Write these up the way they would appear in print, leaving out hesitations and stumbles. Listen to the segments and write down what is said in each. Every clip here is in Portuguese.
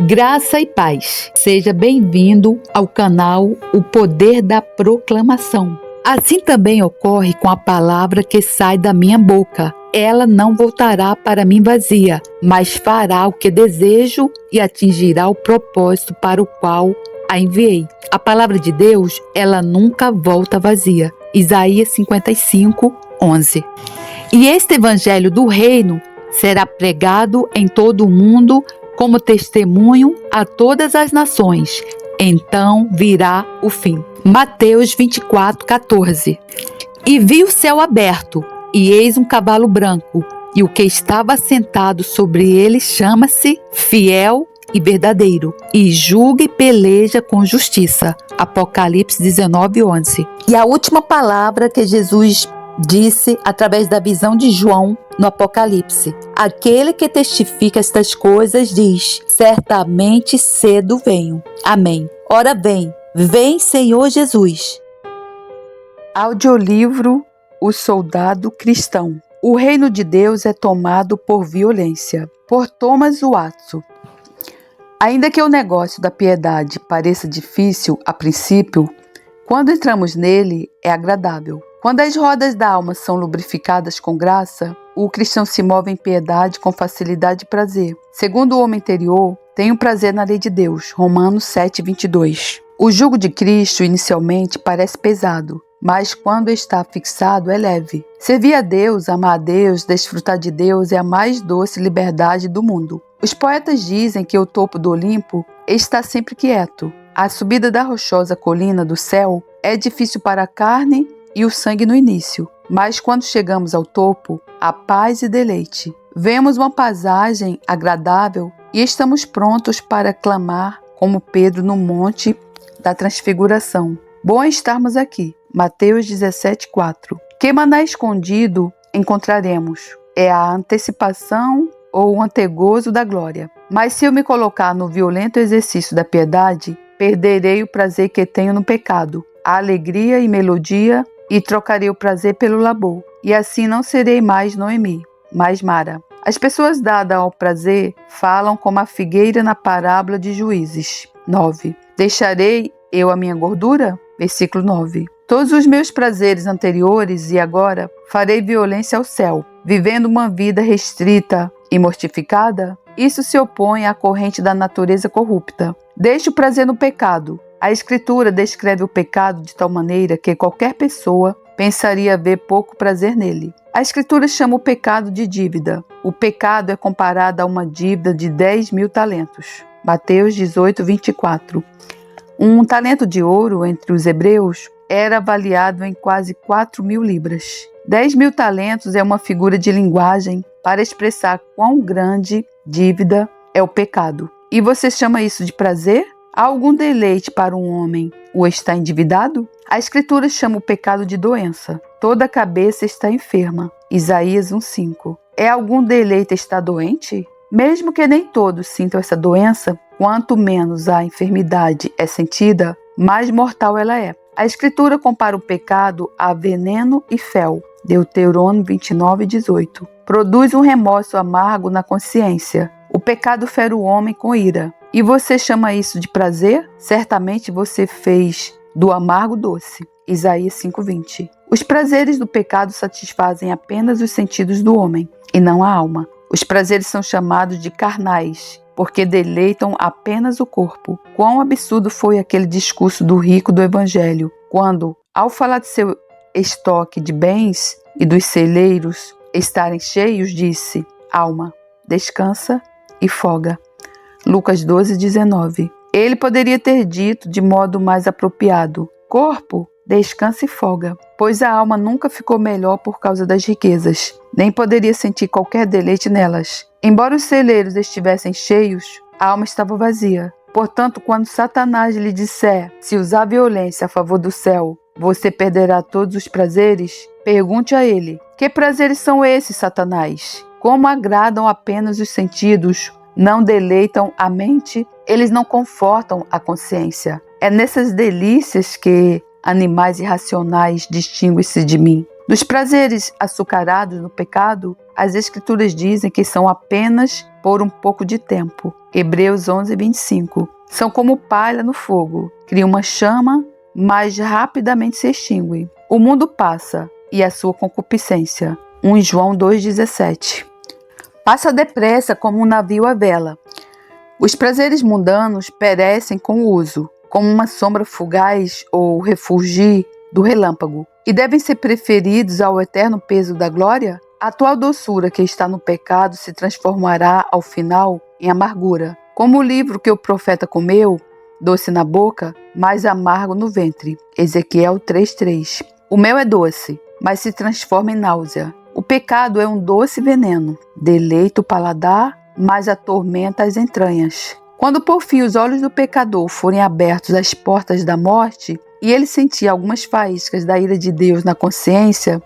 Graça e paz. Seja bem-vindo ao canal O Poder da Proclamação. Assim também ocorre com a palavra que sai da minha boca. Ela não voltará para mim vazia, mas fará o que desejo e atingirá o propósito para o qual a enviei. A palavra de Deus, ela nunca volta vazia. Isaías 55:11. E este evangelho do reino será pregado em todo o mundo como testemunho a todas as nações. Então virá o fim. Mateus 24:14. E vi o céu aberto, e eis um cavalo branco, e o que estava sentado sobre ele chama-se Fiel e Verdadeiro, e julga e peleja com justiça. Apocalipse 19:11. E a última palavra que Jesus disse através da visão de João no Apocalipse: aquele que testifica estas coisas diz: certamente cedo venho. Amém. Ora vem Senhor Jesus. Audiolivro O Soldado Cristão. O reino de Deus é tomado por violência. Por Thomas Watson. Ainda que o negócio da piedade pareça difícil a princípio, quando entramos nele é agradável. Quando as rodas da alma são lubrificadas com graça, o cristão se move em piedade com facilidade e prazer. Segundo o homem interior, tenho prazer na lei de Deus. Romanos 7:22. O jugo de Cristo inicialmente parece pesado, mas quando está fixado é leve. Servir a Deus, amar a Deus, desfrutar de Deus é a mais doce liberdade do mundo. Os poetas dizem que o topo do Olimpo está sempre quieto. A subida da rochosa colina do céu é difícil para a carne e o sangue no início, mas quando chegamos ao topo, há paz e deleite. Vemos uma paisagem agradável e estamos prontos para clamar como Pedro no monte da transfiguração. Bom estarmos aqui. Mateus 17:4. Que maná escondido encontraremos? É a antecipação ou o antegozo da glória. Mas se eu me colocar no violento exercício da piedade, perderei o prazer que tenho no pecado, a alegria e melodia, e trocarei o prazer pelo labor. E assim não serei mais Noemi, mas Mara. As pessoas dadas ao prazer falam como a figueira na parábola de Juízes 9. Deixarei eu a minha gordura? Versículo 9. Todos os meus prazeres anteriores e agora farei violência ao céu, vivendo uma vida restrita e mortificada? Isso se opõe à corrente da natureza corrupta. Deixe o prazer no pecado. A Escritura descreve o pecado de tal maneira que qualquer pessoa pensaria ver pouco prazer nele. A Escritura chama o pecado de dívida. O pecado é comparado a uma dívida de 10.000 talentos. Mateus 18:24. Um talento de ouro entre os hebreus era avaliado em quase 4.000 libras. 10.000 talentos é uma figura de linguagem para expressar quão grande dívida é o pecado. E você chama isso de prazer? Há algum deleite para um homem ou está endividado? A Escritura chama o pecado de doença. Toda a cabeça está enferma. Isaías 1:5. É algum deleite estar doente? Mesmo que nem todos sintam essa doença, quanto menos a enfermidade é sentida, mais mortal ela é. A Escritura compara o pecado a veneno e fel. Deuteronômio 29:18. Produz um remorso amargo na consciência. O pecado fere o homem com ira. E você chama isso de prazer? Certamente você fez do amargo doce. Isaías 5:20. Os prazeres do pecado satisfazem apenas os sentidos do homem, e não a alma. Os prazeres são chamados de carnais, porque deleitam apenas o corpo. Quão absurdo foi aquele discurso do rico do Evangelho, quando, ao falar de seu estoque de bens e dos celeiros estarem cheios, disse: alma, descansa e folga. Lucas 12:19. Ele poderia ter dito de modo mais apropriado: corpo, descansa e folga, pois a alma nunca ficou melhor por causa das riquezas, nem poderia sentir qualquer deleite nelas. Embora os celeiros estivessem cheios, a alma estava vazia. Portanto, quando Satanás lhe disser: se usar violência a favor do céu, você perderá todos os prazeres, pergunte a ele: que prazeres são esses, Satanás? Como agradam apenas os sentidos, não deleitam a mente, eles não confortam a consciência. É nessas delícias que animais irracionais distinguem-se de mim. Dos prazeres açucarados no pecado, as Escrituras dizem que são apenas por um pouco de tempo. Hebreus 11:25. São como palha no fogo, criam uma chama, mas rapidamente se extinguem. O mundo passa e a sua concupiscência. 1 João 2,17. Passa depressa como um navio à vela. Os prazeres mundanos perecem com o uso, como uma sombra fugaz ou refulgir do relâmpago, e devem ser preferidos ao eterno peso da glória. A atual doçura que está no pecado se transformará ao final em amargura, como o livro que o profeta comeu, doce na boca, mas amargo no ventre. Ezequiel 3:3. O mel é doce, mas se transforma em náusea. O pecado é um doce veneno, deleita o paladar, mas atormenta as entranhas. Quando por fim os olhos do pecador forem abertos às portas da morte, e ele sentir algumas faíscas da ira de Deus na consciência,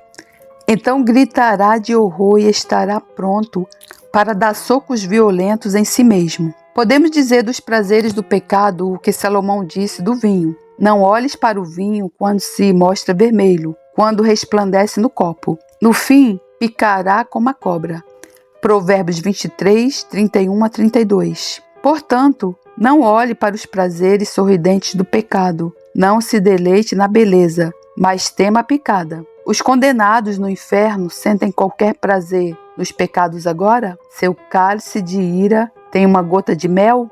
então gritará de horror e estará pronto para dar socos violentos em si mesmo. Podemos dizer dos prazeres do pecado o que Salomão disse do vinho. Não olhes para o vinho quando se mostra vermelho, quando resplandece no copo. No fim, picará como a cobra. Provérbios 23, 31-32. Portanto, não olhe para os prazeres sorridentes do pecado. Não se deleite na beleza, mas tema a picada. Os condenados no inferno sentem qualquer prazer nos pecados agora? Seu cálice de ira tem uma gota de mel?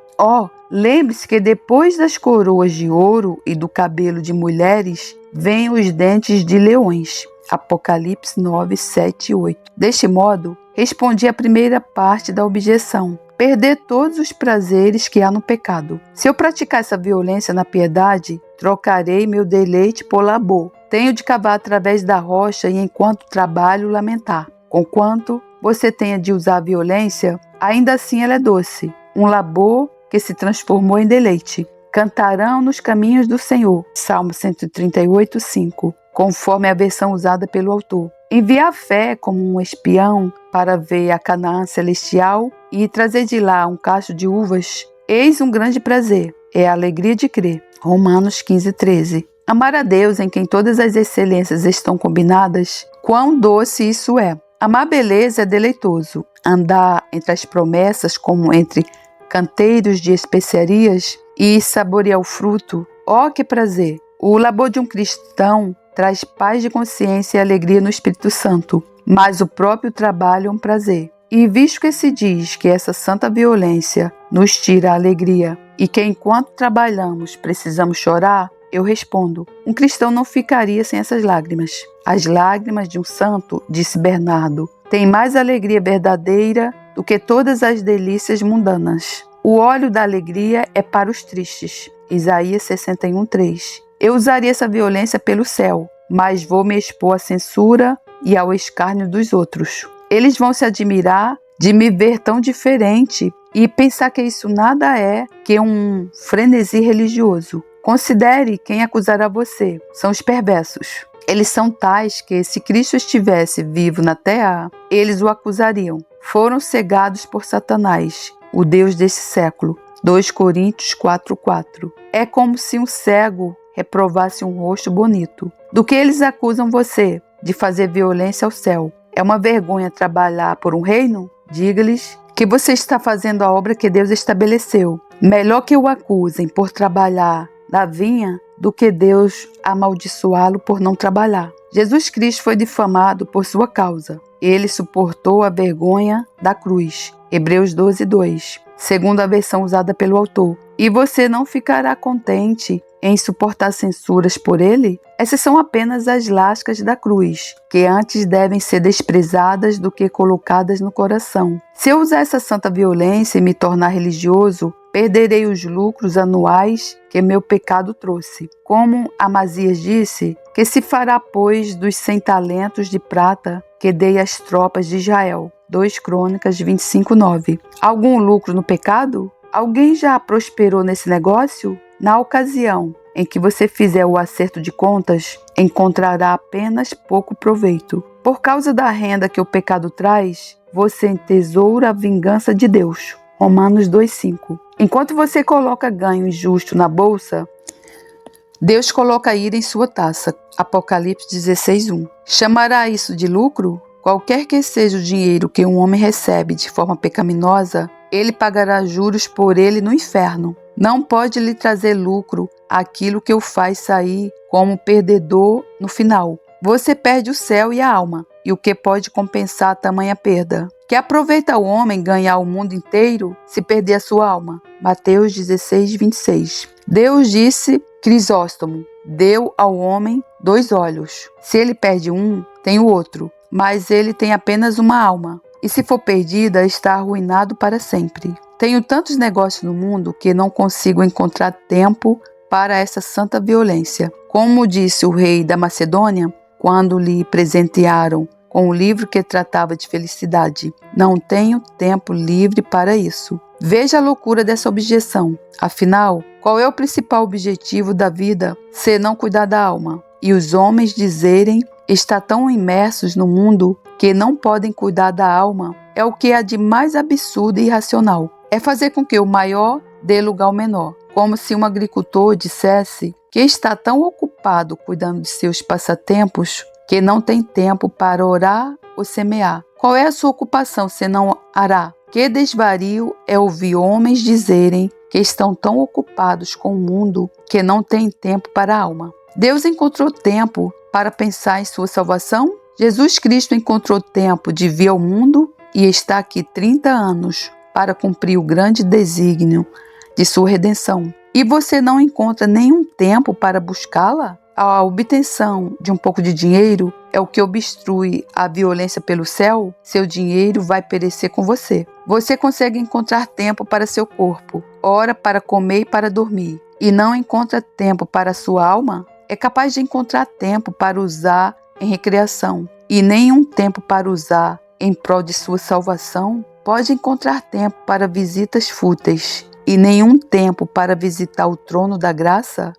Lembre-se que depois das coroas de ouro e do cabelo de mulheres, vêm os dentes de leões. Apocalipse 9, 7 e 8. Deste modo, respondi à primeira parte da objeção. Perder todos os prazeres que há no pecado. Se eu praticar essa violência na piedade, trocarei meu deleite por labor. Tenho de cavar através da rocha e enquanto trabalho lamentar. Conquanto você tenha de usar a violência, ainda assim ela é doce. Um labor que se transformou em deleite. Cantarão nos caminhos do Senhor. Salmo 138, 5. Conforme a versão usada pelo autor. Enviar a fé como um espião para ver a Canaã celestial e trazer de lá um cacho de uvas, eis um grande prazer, é a alegria de crer. Romanos 15, 13. Amar a Deus em quem todas as excelências estão combinadas, quão doce isso é. Amar a beleza é deleitoso. Andar entre as promessas como entre canteiros de especiarias e saborear o fruto, que prazer! O labor de um cristão traz paz de consciência e alegria no Espírito Santo, mas o próprio trabalho é um prazer. E visto que se diz que essa santa violência nos tira a alegria e que enquanto trabalhamos precisamos chorar, eu respondo, um cristão não ficaria sem essas lágrimas. As lágrimas de um santo, disse Bernardo, têm mais alegria verdadeira do que todas as delícias mundanas. O óleo da alegria é para os tristes. Isaías 61, 3. Eu usaria essa violência pelo céu, mas vou me expor à censura e ao escárnio dos outros. Eles vão se admirar de me ver tão diferente e pensar que isso nada é que um frenesi religioso. Considere quem acusará você. São os perversos. Eles são tais que, se Cristo estivesse vivo na terra, eles o acusariam. Foram cegados por Satanás, o Deus desse século. 2 Coríntios 4:4. É como se um cego reprovasse um rosto bonito. Do que eles acusam você? De fazer violência ao céu. É uma vergonha trabalhar por um reino? Diga-lhes que você está fazendo a obra que Deus estabeleceu. Melhor que o acusem por trabalhar na vinha do que Deus amaldiçoá-lo por não trabalhar. Jesus Cristo foi difamado por sua causa. Ele suportou a vergonha da cruz. Hebreus 12, 2. Segundo a versão usada pelo autor. E você não ficará contente em suportar censuras por ele? Essas são apenas as lascas da cruz, que antes devem ser desprezadas do que colocadas no coração. Se eu usar essa santa violência e me tornar religioso, perderei os lucros anuais que meu pecado trouxe. Como Amazias disse, que se fará, pois, dos 100 talentos de prata que dei às tropas de Israel. 2 Crônicas 25, 9. Algum lucro no pecado? Alguém já prosperou nesse negócio? Na ocasião em que você fizer o acerto de contas, encontrará apenas pouco proveito. Por causa da renda que o pecado traz, você entesoura a vingança de Deus. Romanos 2,5. Enquanto você coloca ganho injusto na bolsa, Deus coloca ira em sua taça. Apocalipse 16:1. Chamará isso de lucro? qualquer que seja o dinheiro que um homem recebe de forma pecaminosa, ele pagará juros por ele no inferno. Não pode lhe trazer lucro aquilo que o faz sair como perdedor no final. Você perde o céu e a alma, e o que pode compensar tamanha perda? Que aproveita o homem ganhar o mundo inteiro se perder a sua alma? Mateus 16, 26. Deus disse, Crisóstomo, deu ao homem 2 olhos. Se ele perde um, tem o outro, mas ele tem apenas uma alma. E se for perdida, está arruinado para sempre. Tenho tantos negócios no mundo que não consigo encontrar tempo para essa santa violência. Como disse o rei da Macedônia, quando lhe presentearam com o livro que tratava de felicidade, não tenho tempo livre para isso. Veja a loucura dessa objeção. Afinal, qual é o principal objetivo da vida se não cuidar da alma? E os homens dizerem estar tão imersos no mundo que não podem cuidar da alma é o que há de mais absurdo e irracional. É fazer com que o maior dê lugar ao menor, como se um agricultor dissesse que está tão ocupado cuidando de seus passatempos que não tem tempo para orar ou semear. Qual é a sua ocupação senão arar? Que desvario é ouvir homens dizerem que estão tão ocupados com o mundo que não têm tempo para a alma. Deus encontrou tempo para pensar em sua salvação? Jesus Cristo encontrou tempo de vir ao mundo e está aqui 30 anos para cumprir o grande desígnio de sua redenção. E você não encontra nenhum tempo para buscá-la? A obtenção de um pouco de dinheiro é o que obstrui a violência pelo céu? Seu dinheiro vai perecer com você. Você consegue encontrar tempo para seu corpo, hora para comer e para dormir, e não encontra tempo para sua alma? É capaz de encontrar tempo para usar em recreação e nenhum tempo para usar em prol de sua salvação? Pode encontrar tempo para visitas fúteis e nenhum tempo para visitar o trono da graça?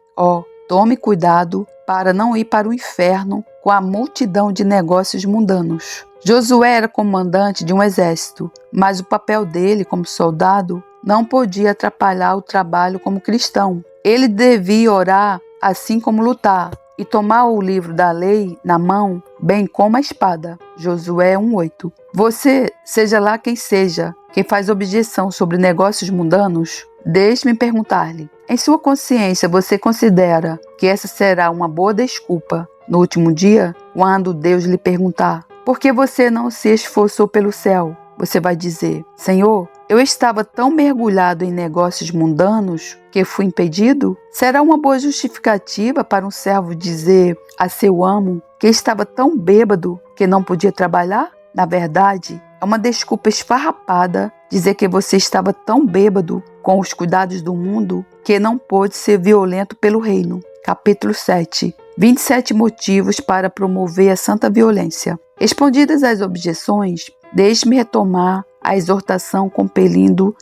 Tome cuidado para não ir para o inferno com a multidão de negócios mundanos. Josué era comandante de um exército, mas o papel dele como soldado não podia atrapalhar o trabalho como cristão. Ele devia orar assim como lutar e tomar o livro da lei na mão, bem como a espada. Josué 1:8. Você, seja lá quem seja, quem faz objeção sobre negócios mundanos, deixe-me perguntar-lhe, em sua consciência você considera que essa será uma boa desculpa no último dia, quando Deus lhe perguntar, por que você não se esforçou pelo céu? Você vai dizer, Senhor, eu estava tão mergulhado em negócios mundanos que fui impedido? Será uma boa justificativa para um servo dizer a seu amo que estava tão bêbado que não podia trabalhar? Na verdade, é uma desculpa esfarrapada dizer que você estava tão bêbado com os cuidados do mundo que não pôde ser violento pelo reino. Capítulo 7. 27 motivos para promover a santa violência. Respondidas as objeções, deixe-me retomar a exortação compelindo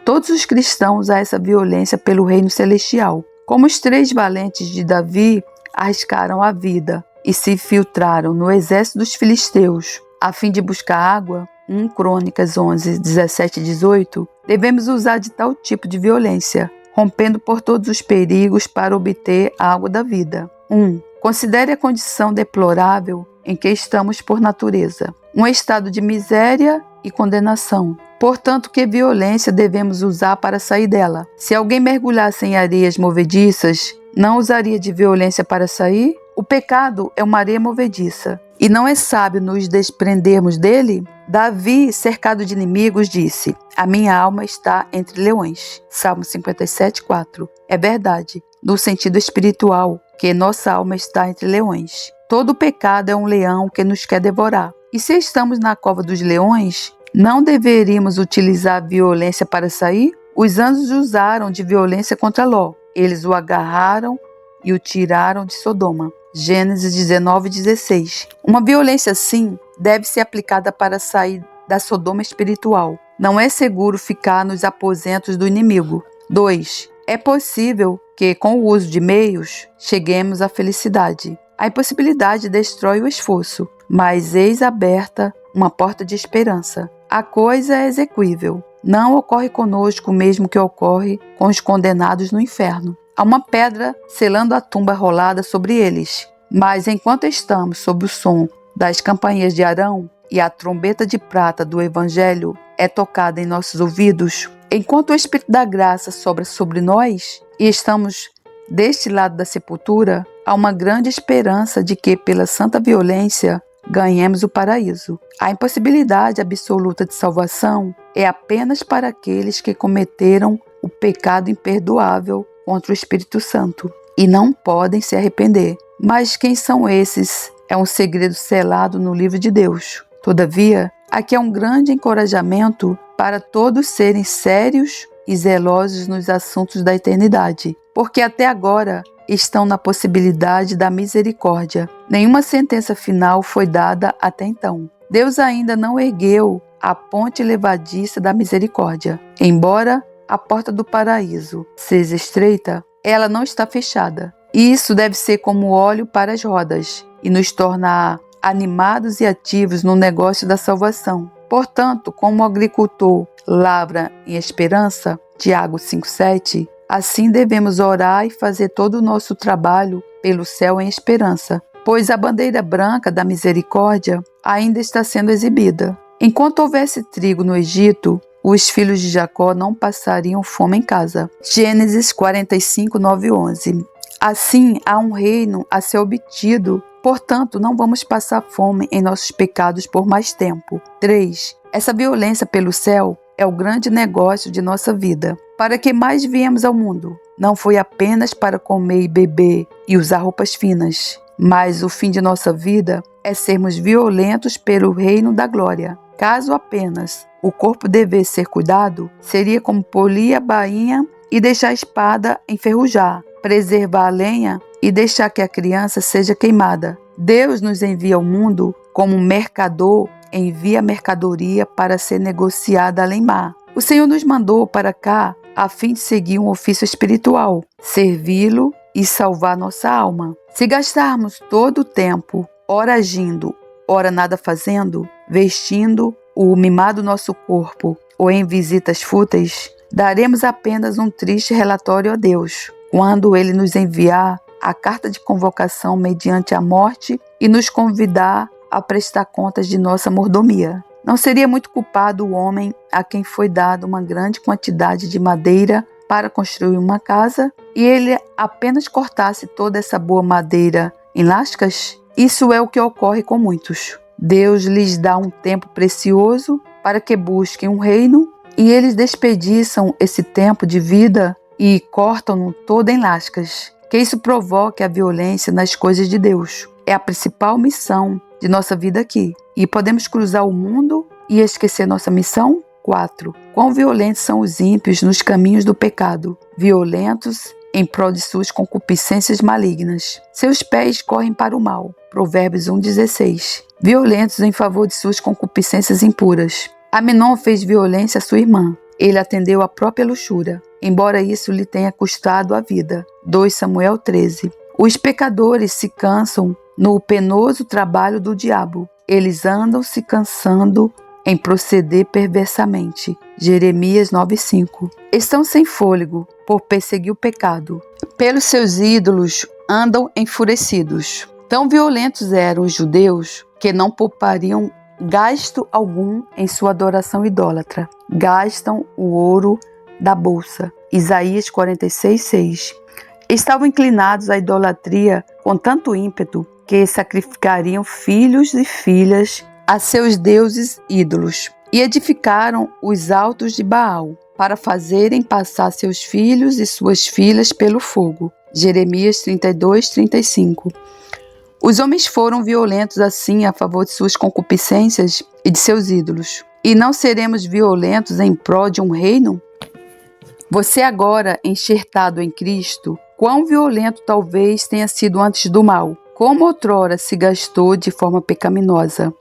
todos os cristãos a essa violência pelo reino celestial. Como os 3 valentes de Davi arriscaram a vida e se infiltraram no exército dos filisteus a fim de buscar água, 1 Crônicas 11, 17 e 18, devemos usar de tal tipo de violência, rompendo por todos os perigos para obter a água da vida. 1. Considere a condição deplorável em que estamos por natureza, um estado de miséria e condenação. Portanto, que violência devemos usar para sair dela? Se alguém mergulhasse em areias movediças, não usaria de violência para sair? O pecado é uma areia movediça, e não é sábio nos desprendermos dele? Davi, cercado de inimigos, disse, a minha alma está entre leões. Salmo 57, 4. É verdade, no sentido espiritual, que nossa alma está entre leões. Todo pecado é um leão que nos quer devorar. E se estamos na cova dos leões, não deveríamos utilizar a violência para sair? Os anjos usaram de violência contra Ló. Eles o agarraram e o tiraram de Sodoma. Gênesis 19, 16. Uma violência assim deve ser aplicada para sair da Sodoma espiritual. Não é seguro ficar nos aposentos do inimigo. 2. É possível que, com o uso de meios, cheguemos à felicidade. A impossibilidade destrói o esforço, mas eis aberta uma porta de esperança. A coisa é exequível. Não ocorre conosco o mesmo que ocorre com os condenados no inferno. Há uma pedra selando a tumba rolada sobre eles. Mas enquanto estamos sob o som das campainhas de Arão, e a trombeta de prata do Evangelho é tocada em nossos ouvidos, enquanto o Espírito da graça sobra sobre nós e estamos deste lado da sepultura, há uma grande esperança de que, pela santa violência, ganhemos o paraíso. A impossibilidade absoluta de salvação é apenas para aqueles que cometeram o pecado imperdoável contra o Espírito Santo e não podem se arrepender. Mas quem são esses? É um segredo selado no livro de Deus. Todavia, aqui é um grande encorajamento para todos serem sérios e zelosos nos assuntos da eternidade, porque até agora estão na possibilidade da misericórdia. Nenhuma sentença final foi dada até então. Deus ainda não ergueu a ponte levadiça da misericórdia. Embora a porta do paraíso seja estreita, ela não está fechada. E isso deve ser como óleo para as rodas e nos tornar animados e ativos no negócio da salvação. Portanto, como o agricultor lavra em esperança, Tiago 5,7, assim devemos orar e fazer todo o nosso trabalho pelo céu em esperança, pois a bandeira branca da misericórdia ainda está sendo exibida. Enquanto houvesse trigo no Egito, os filhos de Jacó não passariam fome em casa. Gênesis 45, 9 e 11. Assim, há um reino a ser obtido, portanto, não vamos passar fome em nossos pecados por mais tempo. 3. Essa violência pelo céu é o grande negócio de nossa vida. Para que mais viemos ao mundo? Não foi apenas para comer e beber e usar roupas finas, mas o fim de nossa vida é sermos violentos pelo reino da glória. Caso apenas o corpo devesse ser cuidado, seria como polir a bainha e deixar a espada enferrujar, preservar a lenha e deixar que a criança seja queimada. Deus nos envia ao mundo como um mercador envia mercadoria para ser negociada além mar. O Senhor nos mandou para cá a fim de seguir um ofício espiritual, servi-lo e salvar nossa alma. Se gastarmos todo o tempo, ora agindo, ora nada fazendo, vestindo o mimado nosso corpo ou em visitas fúteis, daremos apenas um triste relatório a Deus, quando Ele nos enviar a carta de convocação mediante a morte e nos convidar a prestar contas de nossa mordomia. Não seria muito culpado o homem a quem foi dada uma grande quantidade de madeira para construir uma casa e ele apenas cortasse toda essa boa madeira em lascas? Isso é o que ocorre com muitos. Deus lhes dá um tempo precioso para que busquem um reino e eles desperdiçam esse tempo de vida e cortam-no todo em lascas. Que isso provoque a violência nas coisas de Deus. É a principal missão de nossa vida aqui. E podemos cruzar o mundo e esquecer nossa missão? 4. Quão violentos são os ímpios nos caminhos do pecado, violentos em prol de suas concupiscências malignas. Seus pés correm para o mal. Provérbios 1,16. Violentos em favor de suas concupiscências impuras. Aminon fez violência à sua irmã. Ele atendeu à própria luxúria, embora isso lhe tenha custado a vida. 2 Samuel 13. Os pecadores se cansam no penoso trabalho do diabo. Eles andam se cansando em proceder perversamente. Jeremias 9,5. Estão sem fôlego por perseguir o pecado. Pelos seus ídolos andam enfurecidos. Tão violentos eram os judeus que não poupariam gasto algum em sua adoração idólatra. Gastam o ouro da bolsa. Isaías 46:6. Estavam inclinados à idolatria com tanto ímpeto que sacrificariam filhos e filhas a seus deuses ídolos e edificaram os altos de Baal para fazerem passar seus filhos e suas filhas pelo fogo. Jeremias 32:35. Os homens foram violentos assim a favor de suas concupiscências e de seus ídolos. E não seremos violentos em prol de um reino? Você agora, enxertado em Cristo, quão violento talvez tenha sido antes do mal, como outrora se gastou de forma pecaminosa.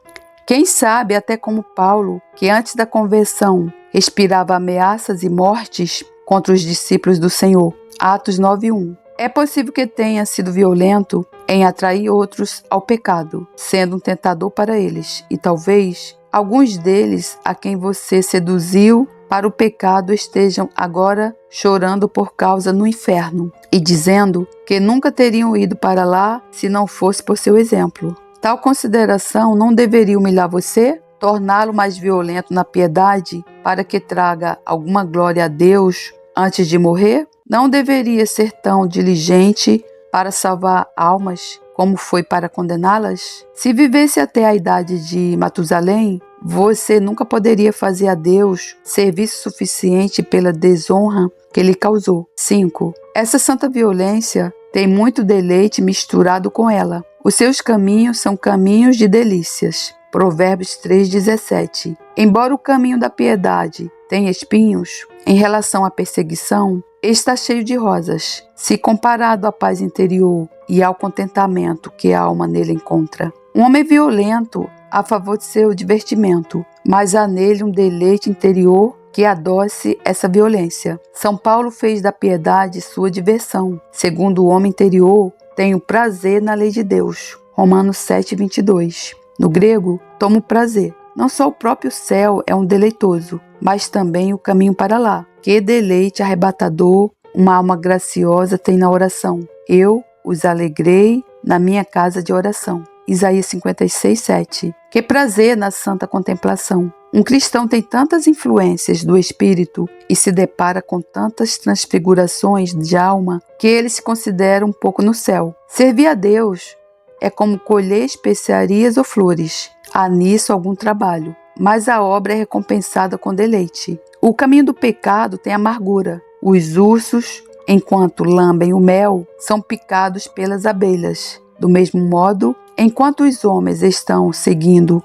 Quem sabe até como Paulo, que antes da conversão respirava ameaças e mortes contra os discípulos do Senhor. Atos 9:1. É possível que tenha sido violento em atrair outros ao pecado, sendo um tentador para eles, e talvez alguns deles a quem você seduziu para o pecado estejam agora chorando por causa no inferno e dizendo que nunca teriam ido para lá se não fosse por seu exemplo. Tal consideração não deveria humilhar você? Torná-lo mais violento na piedade para que traga alguma glória a Deus antes de morrer? Não deveria ser tão diligente para salvar almas como foi para condená-las? Se vivesse até a idade de Matusalém, você nunca poderia fazer a Deus serviço suficiente pela desonra que lhe causou. 5. Essa santa violência tem muito deleite misturado com ela. Os seus caminhos são caminhos de delícias. Provérbios 3,17. Embora o caminho da piedade tenha espinhos, em relação à perseguição, está cheio de rosas, se comparado à paz interior e ao contentamento que a alma nele encontra. Um homem violento a favor de seu divertimento, mas há nele um deleite interior que adoce essa violência. São Paulo fez da piedade sua diversão. Segundo o homem interior, tem o prazer na lei de Deus. Romanos 7,22. No grego, toma o prazer. Não só o próprio céu é um deleitoso, mas também o caminho para lá. Que deleite arrebatador uma alma graciosa tem na oração. Eu os alegrei na minha casa de oração. Isaías 56,7. Que prazer na santa contemplação. Um cristão tem tantas influências do Espírito e se depara com tantas transfigurações de alma que ele se considera um pouco no céu. Servir a Deus é como colher especiarias ou flores. Há nisso algum trabalho, mas a obra é recompensada com deleite. O caminho do pecado tem amargura. Os ursos, enquanto lambem o mel, são picados pelas abelhas. Do mesmo modo, enquanto os homens estão seguindo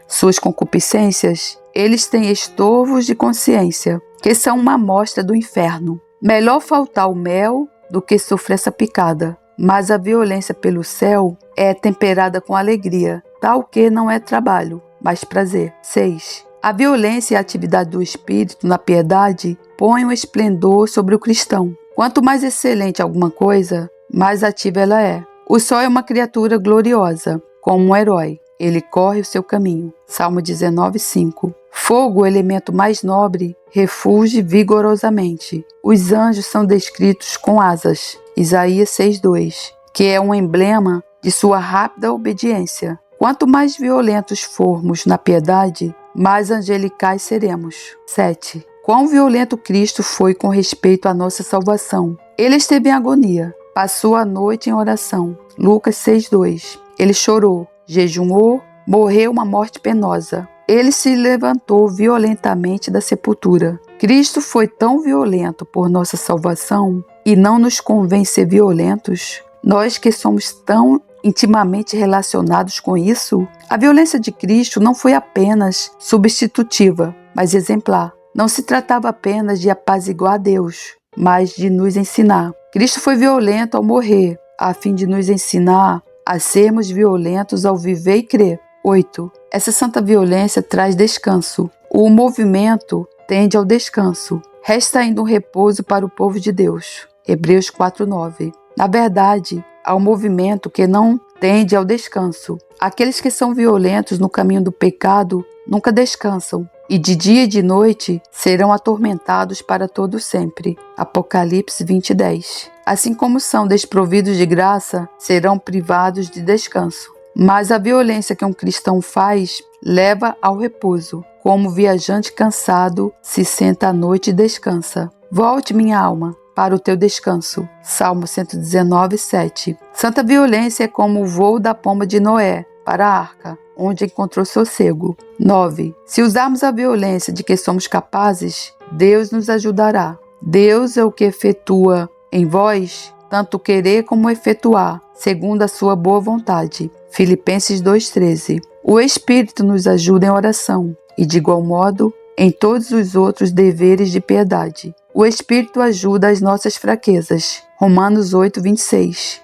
suas concupiscências, eles têm estorvos de consciência, que são uma amostra do inferno. Melhor faltar o mel do que sofrer essa picada. Mas a violência pelo céu é temperada com alegria, tal que não é trabalho, mas prazer. 6. A violência e a atividade do Espírito na piedade põem um esplendor sobre o cristão. Quanto mais excelente alguma coisa, mais ativa ela é. O sol é uma criatura gloriosa, como um herói. Ele corre o seu caminho. Salmo 19,5. Fogo, o elemento mais nobre, refulge vigorosamente. Os anjos são descritos com asas. Isaías 6,2, que é um emblema de sua rápida obediência. Quanto mais violentos formos na piedade, mais angelicais seremos. 7. Quão violento Cristo foi com respeito à nossa salvação. Ele esteve em agonia, passou a noite em oração. Lucas 6,2. Ele chorou, jejuou, morreu uma morte penosa. Ele se levantou violentamente da sepultura. Cristo foi tão violento por nossa salvação e não nos convém ser violentos. Nós que somos tão intimamente relacionados com isso, a violência de Cristo não foi apenas substitutiva, mas exemplar. Não se tratava apenas de apaziguar a Deus, mas de nos ensinar. Cristo foi violento ao morrer, a fim de nos ensinar a sermos violentos ao viver e crer. 8. Essa santa violência traz descanso. O movimento tende ao descanso. Resta ainda um repouso para o povo de Deus. Hebreus 4,9. Na verdade, há um movimento que não tende ao descanso. Aqueles que são violentos no caminho do pecado nunca descansam, e de dia e de noite serão atormentados para todo sempre. Apocalipse 20:10. Assim como são desprovidos de graça, serão privados de descanso. Mas a violência que um cristão faz leva ao repouso. Como viajante cansado se senta à noite e descansa. Volte, minha alma, para o teu descanso. Salmo 119:7. Santa violência é como o voo da pomba de Noé para a arca, onde encontrou sossego. 9. Se usarmos a violência de que somos capazes, Deus nos ajudará. Deus é o que efetua em vós tanto querer como efetuar, segundo a sua boa vontade. Filipenses 2:13. O Espírito nos ajuda em oração e, de igual modo, em todos os outros deveres de piedade. O Espírito ajuda as nossas fraquezas. Romanos 8:26.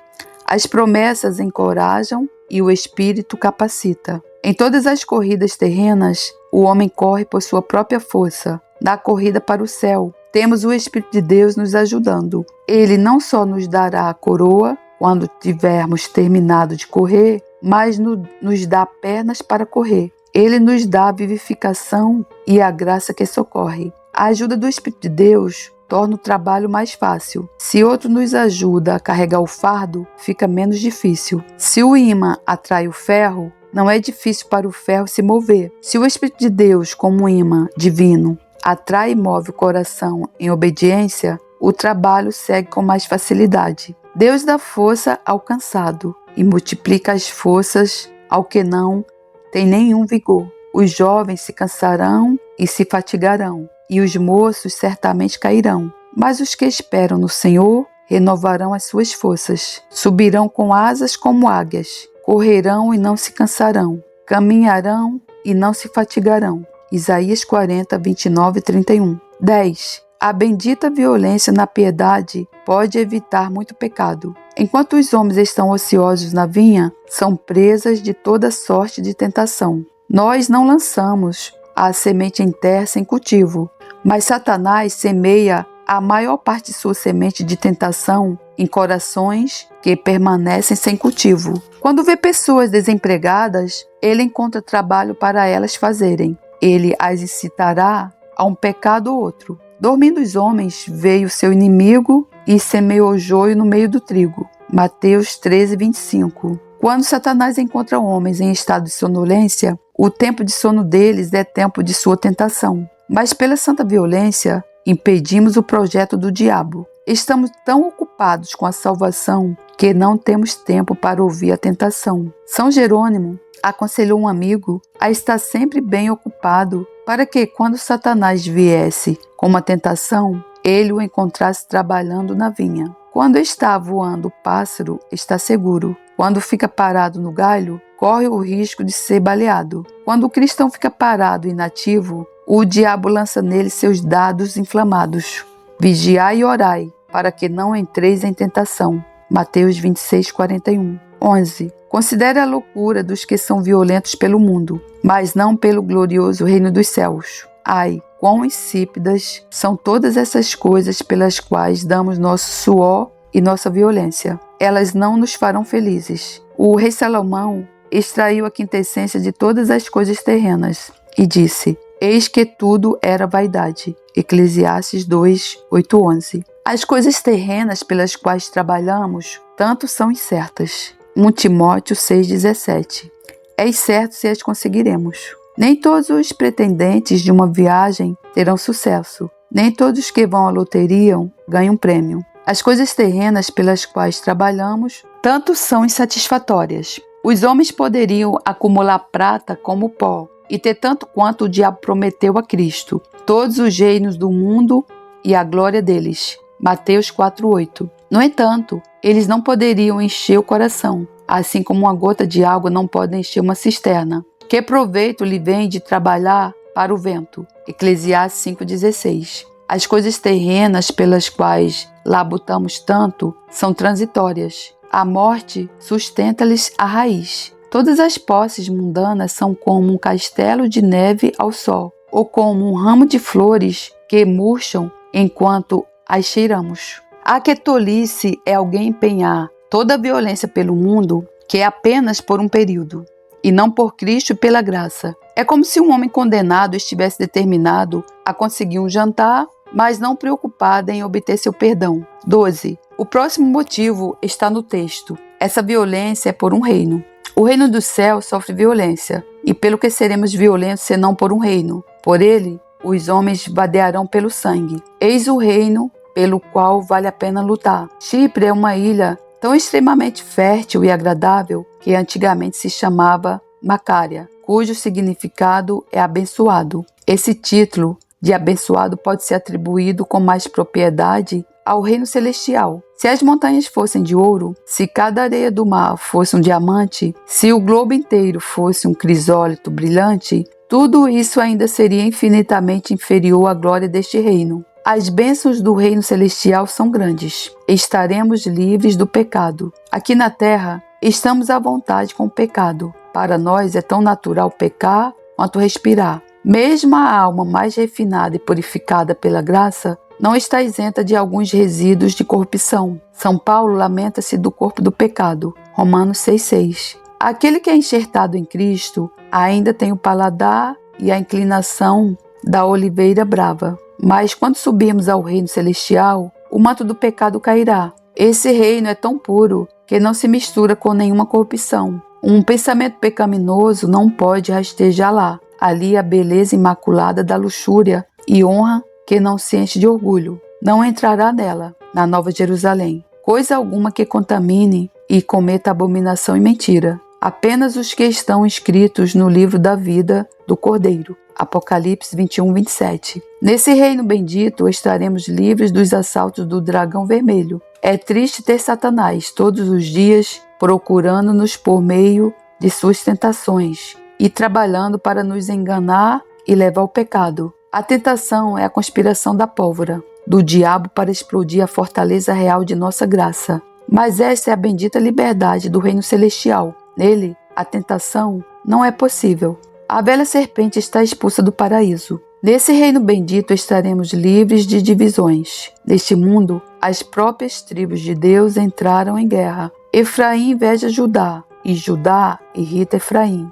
As promessas encorajam e o Espírito capacita. Em todas as corridas terrenas, o homem corre por sua própria força. Na corrida para o céu, temos o Espírito de Deus nos ajudando. Ele não só nos dará a coroa quando tivermos terminado de correr, mas nos dá pernas para correr. Ele nos dá a vivificação e a graça que socorre. A ajuda do Espírito de Deus torna o trabalho mais fácil. Se outro nos ajuda a carregar o fardo, fica menos difícil. Se o ímã atrai o ferro, não é difícil para o ferro se mover. Se o Espírito de Deus, como um ímã divino, atrai e move o coração em obediência, o trabalho segue com mais facilidade. Deus dá força ao cansado e multiplica as forças ao que não tem nenhum vigor. Os jovens se cansarão e se fatigarão, e os moços certamente cairão. Mas os que esperam no Senhor renovarão as suas forças. Subirão com asas como águias, correrão e não se cansarão, caminharão e não se fatigarão. Isaías 40, 29 e 31. 10. A bendita violência na piedade pode evitar muito pecado. Enquanto os homens estão ociosos na vinha, são presas de toda sorte de tentação. Nós não lançamos a semente em terra sem cultivo, mas Satanás semeia a maior parte de sua semente de tentação em corações que permanecem sem cultivo. Quando vê pessoas desempregadas, ele encontra trabalho para elas fazerem. Ele as incitará a um pecado ou outro. Dormindo os homens, veio seu inimigo e semeou joio no meio do trigo. Mateus 13, 25. Quando Satanás encontra homens em estado de sonolência, o tempo de sono deles é tempo de sua tentação. Mas pela santa violência, impedimos o projeto do diabo. Estamos tão ocupados com a salvação que não temos tempo para ouvir a tentação. São Jerônimo aconselhou um amigo a estar sempre bem ocupado para que, quando Satanás viesse com uma tentação, ele o encontrasse trabalhando na vinha. Quando está voando o pássaro, está seguro. Quando fica parado no galho, corre o risco de ser baleado. Quando o cristão fica parado e inativo, o diabo lança nele seus dardos inflamados. Vigiai e orai, para que não entreis em tentação. Mateus 26, 41. 11. Considere a loucura dos que são violentos pelo mundo, mas não pelo glorioso reino dos céus. Ai, quão insípidas são todas essas coisas pelas quais damos nosso suor e nossa violência. Elas não nos farão felizes. O rei Salomão extraiu a quintessência de todas as coisas terrenas e disse: eis que tudo era vaidade. Eclesiastes 2, 8, 11. As coisas terrenas pelas quais trabalhamos tanto são incertas. 1 Timóteo 6,17. É incerto se as conseguiremos. Nem todos os pretendentes de uma viagem terão sucesso. Nem todos que vão à loteria ganham prêmio. As coisas terrenas pelas quais trabalhamos tanto são insatisfatórias. Os homens poderiam acumular prata como pó e ter tanto quanto o diabo prometeu a Cristo, todos os reinos do mundo e a glória deles. Mateus 4,8. No entanto, eles não poderiam encher o coração, assim como uma gota de água não pode encher uma cisterna. Que proveito lhe vem de trabalhar para o vento? Eclesiastes 5,16. As coisas terrenas pelas quais labutamos tanto são transitórias. A morte sustenta-lhes a raiz. Todas as posses mundanas são como um castelo de neve ao sol, ou como um ramo de flores que murcham enquanto as cheiramos. A que tolice é alguém empenhar toda a violência pelo mundo, que é apenas por um período, e não por Cristo e pela graça. É como se um homem condenado estivesse determinado a conseguir um jantar, mas não preocupado em obter seu perdão. 12. O próximo motivo está no texto. Essa violência é por um reino. O reino do céu sofre violência, e pelo que seremos violentos senão por um reino? Por ele, os homens vadearão pelo sangue. Eis o reino pelo qual vale a pena lutar. Chipre é uma ilha tão extremamente fértil e agradável que antigamente se chamava Macária, cujo significado é abençoado. Esse título de abençoado pode ser atribuído com mais propriedade ao reino celestial. Se as montanhas fossem de ouro, se cada areia do mar fosse um diamante, se o globo inteiro fosse um crisólito brilhante, tudo isso ainda seria infinitamente inferior à glória deste reino. As bênçãos do reino celestial são grandes. Estaremos livres do pecado. Aqui na terra, estamos à vontade com o pecado. Para nós é tão natural pecar quanto respirar. Mesmo a alma mais refinada e purificada pela graça não está isenta de alguns resíduos de corrupção. São Paulo lamenta-se do corpo do pecado. Romanos 6,6. Aquele que é enxertado em Cristo ainda tem o paladar e a inclinação da oliveira brava. Mas quando subirmos ao reino celestial, o manto do pecado cairá. Esse reino é tão puro que não se mistura com nenhuma corrupção. Um pensamento pecaminoso não pode rastejar lá. Ali a beleza imaculada da luxúria e honra que não se enche de orgulho. Não entrará nela, na Nova Jerusalém, coisa alguma que contamine e cometa abominação e mentira. Apenas os que estão inscritos no livro da vida do Cordeiro. Apocalipse 21, 27. Nesse reino bendito estaremos livres dos assaltos do dragão vermelho. É triste ter Satanás todos os dias procurando-nos por meio de suas tentações e trabalhando para nos enganar e levar ao pecado. A tentação é a conspiração da pólvora do diabo para explodir a fortaleza real de nossa graça. Mas esta é a bendita liberdade do reino celestial. Nele, a tentação não é possível. A velha serpente está expulsa do paraíso. Nesse reino bendito estaremos livres de divisões. Neste mundo, as próprias tribos de Deus entraram em guerra. Efraim inveja Judá, e Judá irrita Efraim.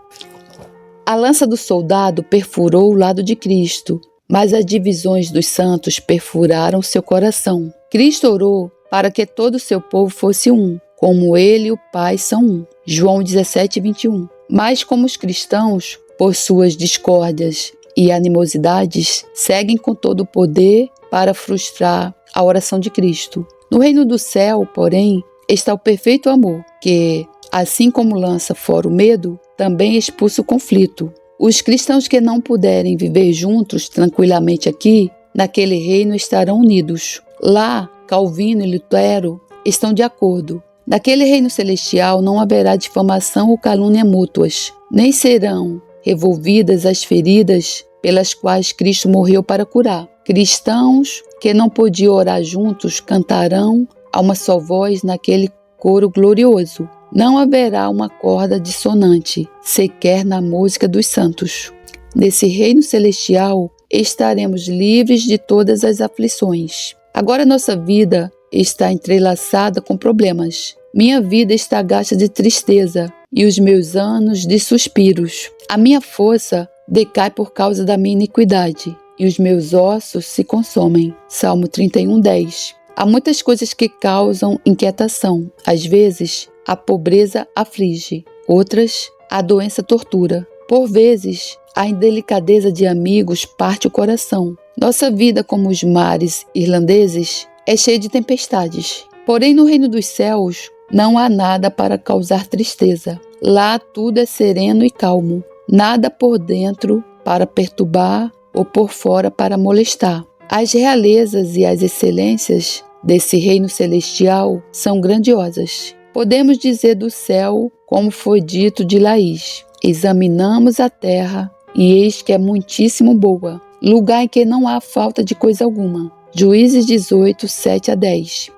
A lança do soldado perfurou o lado de Cristo, mas as divisões dos santos perfuraram seu coração. Cristo orou para que todo o seu povo fosse um, como ele e o Pai são um. João 17, 21. Mas como os cristãos, por suas discórdias e animosidades, seguem com todo o poder para frustrar a oração de Cristo. No reino do céu, porém, está o perfeito amor, que, assim como lança fora o medo, também expulsa o conflito. Os cristãos que não puderem viver juntos tranquilamente aqui, naquele reino estarão unidos. Lá, Calvino e Lutero estão de acordo. Naquele reino celestial não haverá difamação ou calúnia mútuas, nem serão revolvidas as feridas pelas quais Cristo morreu para curar. Cristãos que não podiam orar juntos cantarão a uma só voz naquele coro glorioso. Não haverá uma corda dissonante, sequer na música dos santos. Nesse reino celestial estaremos livres de todas as aflições. Agora nossa vida está entrelaçada com problemas. Minha vida está gasta de tristeza e os meus anos de suspiros. A minha força decai por causa da minha iniquidade e os meus ossos se consomem. Salmo 31, 10. Há muitas coisas que causam inquietação. Às vezes, a pobreza aflige. Outras, a doença tortura. Por vezes, a indelicadeza de amigos parte o coração. Nossa vida, como os mares irlandeses, é cheia de tempestades. Porém, no reino dos céus, não há nada para causar tristeza. Lá tudo é sereno e calmo. Nada por dentro para perturbar ou por fora para molestar. As realezas e as excelências desse reino celestial são grandiosas. Podemos dizer do céu, como foi dito de Laís: examinamos a terra e eis que é muitíssimo boa, lugar em que não há falta de coisa alguma. Juízes 18, 7 a 10.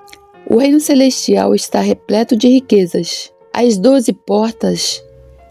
O reino celestial está repleto de riquezas. As 12 portas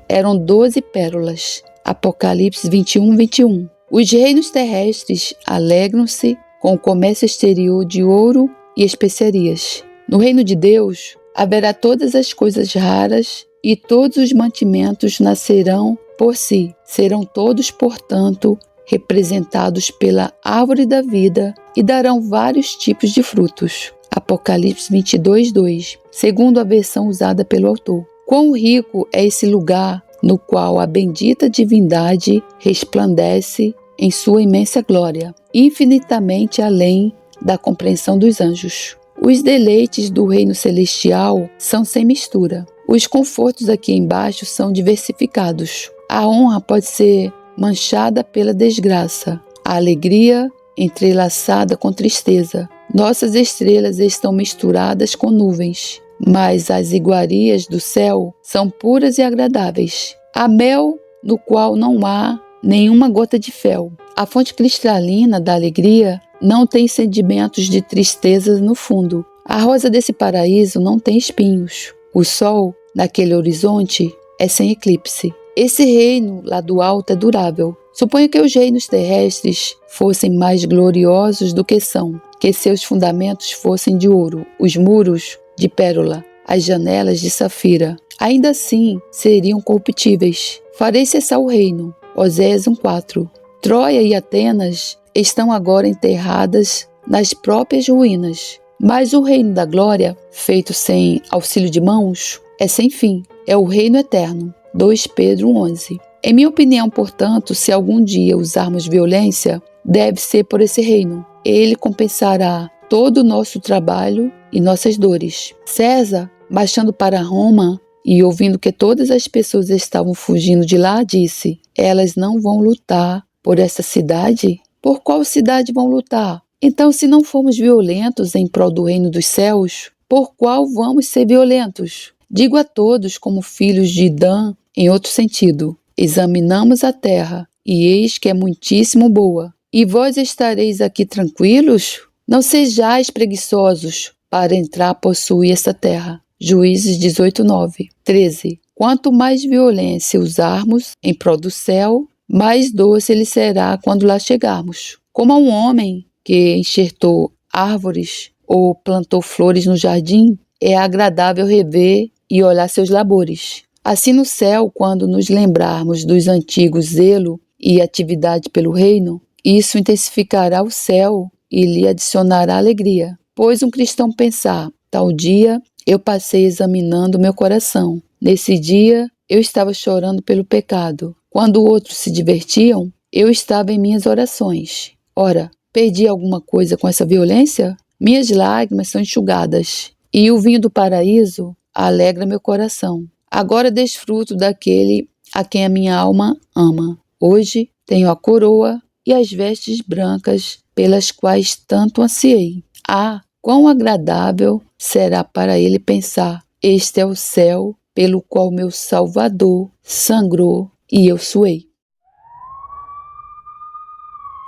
eram 12 pérolas. Apocalipse 21, 21. Os reinos terrestres alegram-se com o comércio exterior de ouro e especiarias. No reino de Deus haverá todas as coisas raras e todos os mantimentos nascerão por si. Serão todos, portanto, representados pela árvore da vida e darão vários tipos de frutos. Apocalipse 22, 2, segundo a versão usada pelo autor. Quão rico é esse lugar no qual a bendita divindade resplandece em sua imensa glória, infinitamente além da compreensão dos anjos. Os deleites do reino celestial são sem mistura. Os confortos aqui embaixo são diversificados. A honra pode ser manchada pela desgraça, a alegria entrelaçada com tristeza. Nossas estrelas estão misturadas com nuvens, mas as iguarias do céu são puras e agradáveis. Há mel no qual não há nenhuma gota de fel. A fonte cristalina da alegria não tem sedimentos de tristeza no fundo. A rosa desse paraíso não tem espinhos. O sol, naquele horizonte, é sem eclipse. Esse reino lá do alto é durável. Suponha que os reinos terrestres fossem mais gloriosos do que são, que seus fundamentos fossem de ouro, os muros de pérola, as janelas de safira. Ainda assim, seriam corruptíveis. Farei cessar o reino. Oséias 1:4. Troia e Atenas estão agora enterradas nas próprias ruínas. Mas o reino da glória, feito sem auxílio de mãos, é sem fim, é o reino eterno. 2 Pedro 11. Em minha opinião, portanto, se algum dia usarmos violência, deve ser por esse reino. Ele compensará todo o nosso trabalho e nossas dores. César, marchando para Roma e ouvindo que todas as pessoas estavam fugindo de lá, disse: elas não vão lutar por essa cidade? Por qual cidade vão lutar? Então, se não formos violentos em prol do reino dos céus, por qual vamos ser violentos? Digo a todos, como filhos de Dan, em outro sentido: examinamos a terra, e eis que é muitíssimo boa. E vós estareis aqui tranquilos? Não sejais preguiçosos para entrar a possuir esta terra. Juízes 18:9. 13. Quanto mais violência usarmos em prol do céu, mais doce ele será quando lá chegarmos. Como a um homem que enxertou árvores ou plantou flores no jardim, é agradável rever e olhar seus labores. Assim no céu, quando nos lembrarmos dos antigos zelo e atividade pelo reino, isso intensificará o céu e lhe adicionará alegria. Pois um cristão pensar: tal dia eu passei examinando meu coração. Nesse dia eu estava chorando pelo pecado. Quando outros se divertiam, eu estava em minhas orações. Ora, perdi alguma coisa com essa violência? Minhas lágrimas são enxugadas, e o vinho do paraíso alegra meu coração. Agora desfruto daquele a quem a minha alma ama. Hoje tenho a coroa e as vestes brancas pelas quais tanto ansiei. Ah, quão agradável será para ele pensar: este é o céu pelo qual meu Salvador sangrou e eu suei.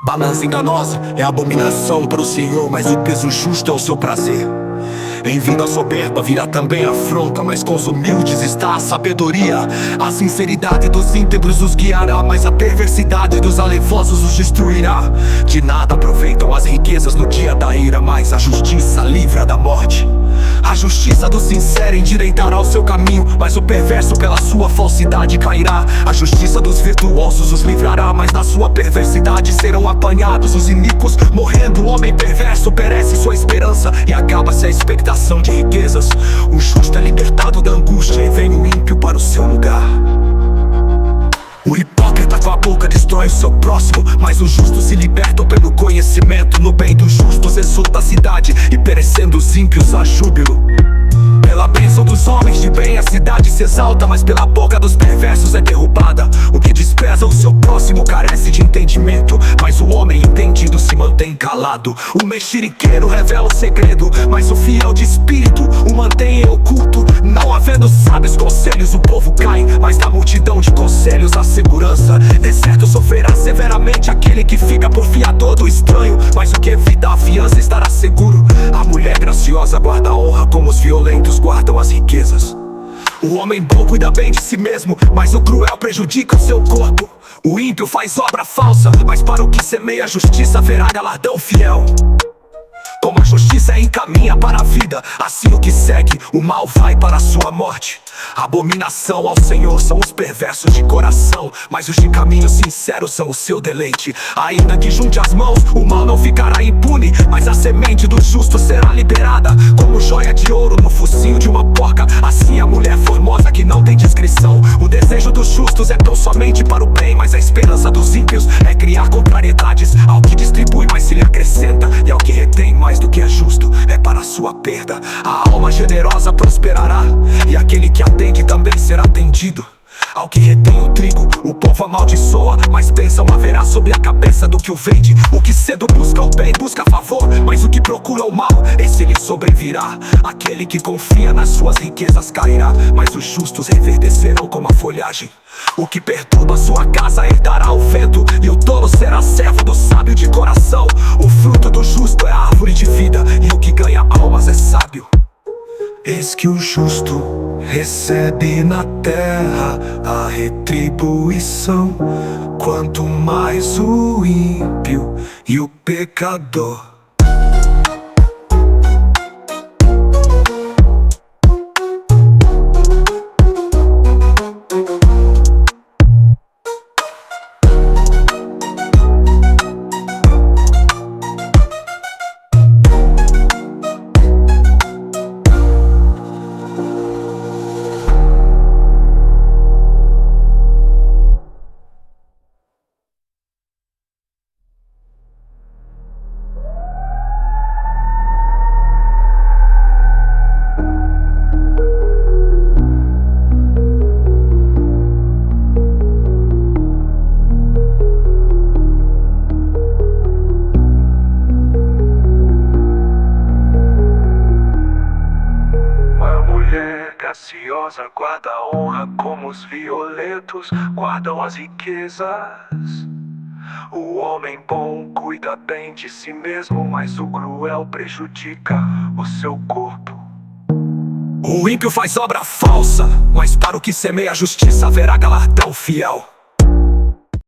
Balança enganosa é abominação para o Senhor, mas o peso justo é o seu prazer. Em vindo a soberba virá também a afronta, mas com os humildes está a sabedoria. A sinceridade dos íntegros os guiará, mas a perversidade dos alevosos os destruirá. De nada aproveitam as riquezas no dia da ira, mas a justiça livra da morte. A justiça do sincero endireitará o seu caminho, mas o perverso pela sua falsidade cairá. A justiça dos virtuosos os livrará, mas na sua perversidade serão apanhados os iníquos. Morrendo o homem perverso, perece sua esperança e acaba-se a expectação de riquezas. O justo é libertado da angústia e vem o ímpio para o seu lugar. O hipócrita com a boca destrói o seu próximo, mas os justos se libertam pelo conhecimento. No bem dos justos exulta a cidade, e perecendo os ímpios há júbilo. Pela bênção dos homens de bem a cidade se exalta, mas pela boca dos perversos é derrubada. O que despreza o seu próximo carece de entendimento, mas o homem entendido se mantém calado. O mexeriqueiro revela o segredo, mas o fiel de espírito o mantém em oculto. Não havendo sábios conselhos o povo cai, mas da multidão de conselhos a segurança. De certo sofrerá severamente aquele que fica por fiador do estranho, mas o que evita a fiança estará seguro. A mulher graciosa guarda a honra, como os violentos guardam as riquezas. O homem bom cuida bem de si mesmo, mas o cruel prejudica o seu corpo. O ímpio faz obra falsa, mas para o que semeia a justiça haverá galardão fiel. Como a justiça encaminha para a vida, assim o que segue o mal vai para a sua morte. Abominação ao Senhor são os perversos de coração, mas os de caminho sincero são o seu deleite. Ainda que junte as mãos, o mal não ficará impune, mas a semente do justo será liberada. Como joia de ouro no focinho de uma porca, assim a mulher formosa que não tem descrição. O desejo dos justos é tão somente para o bem, mas a esperança dos ímpios é criar contrariedades. Ao que distribui mais se lhe acrescenta, e ao que retém mais do que é justo é para a sua perda. A alma generosa prosperará, e aquele que atende também será atendido. Ao que retém o trigo, o povo amaldiçoa, mas bênção haverá sobre a cabeça do que o vende. O que cedo busca o bem, busca favor, mas o que procura o mal, esse lhe sobrevirá. Aquele que confia nas suas riquezas cairá, mas os justos reverdecerão como a folhagem. O que perturba sua casa herdará o vento, e o tolo será servo do sábio de coração. O fruto do justo é a árvore de vida, e o que ganha almas é sábio. Eis que o justo recebe na terra a retribuição, quanto mais o ímpio e o pecador. graciosa guarda a honra como os violentos guardam as riquezas. O homem bom cuida bem de si mesmo, mas o cruel prejudica o seu corpo. O ímpio faz obra falsa, mas para o que semeia a justiça haverá galardão fiel.